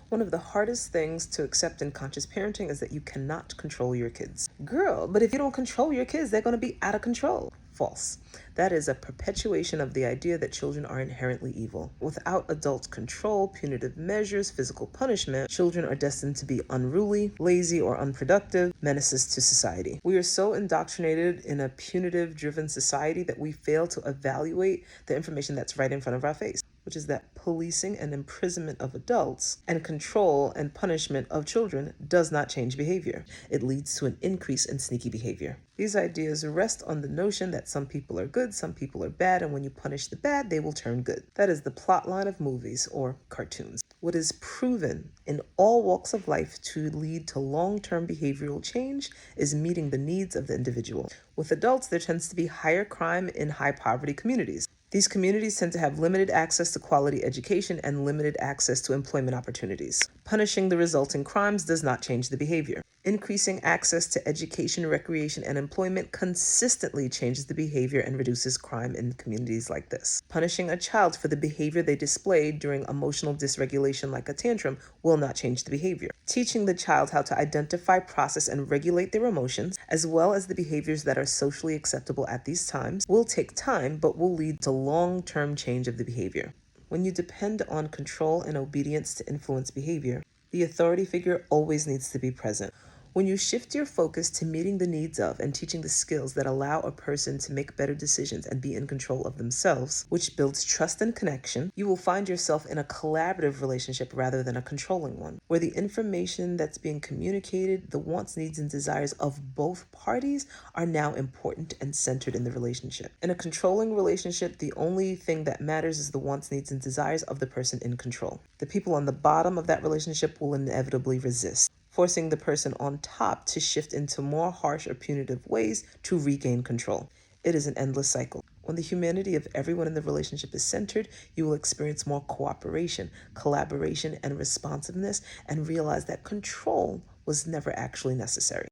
One of the hardest things to accept in conscious parenting is that you cannot control your kids. Girl, but if you don't control your kids, they're going to be out of control. False. That is a perpetuation of the idea that children are inherently evil. Without adult control, punitive measures, physical punishment, children are destined to be unruly, lazy, or unproductive, menaces to society. We are so indoctrinated in a punitive-driven society that we fail to evaluate the information that's right in front of our face, which is that policing and imprisonment of adults and control and punishment of children does not change behavior. It leads to an increase in sneaky behavior. These ideas rest on the notion that some people are good, some people are bad, and when you punish the bad, they will turn good. That is the plot line of movies or cartoons. What is proven in all walks of life to lead to long-term behavioral change is meeting the needs of the individual. With adults, there tends to be higher crime in high-poverty communities. These communities tend to have limited access to quality education and limited access to employment opportunities. Punishing the resulting crimes does not change the behavior. Increasing access to education, recreation, and employment consistently changes the behavior and reduces crime in communities like this. Punishing a child for the behavior they displayed during emotional dysregulation like a tantrum will not change the behavior. Teaching the child how to identify, process, and regulate their emotions, as well as the behaviors that are socially acceptable at these times, will take time but will lead to long-term change of the behavior. When you depend on control and obedience to influence behavior, the authority figure always needs to be present. When you shift your focus to meeting the needs of and teaching the skills that allow a person to make better decisions and be in control of themselves, which builds trust and connection, you will find yourself in a collaborative relationship rather than a controlling one, where the information that's being communicated, the wants, needs, and desires of both parties are now important and centered in the relationship. In a controlling relationship, the only thing that matters is the wants, needs, and desires of the person in control. The people on the bottom of that relationship will inevitably resist, forcing the person on top to shift into more harsh or punitive ways to regain control. It is an endless cycle. When the humanity of everyone in the relationship is centered, you will experience more cooperation, collaboration, and responsiveness, and realize that control was never actually necessary.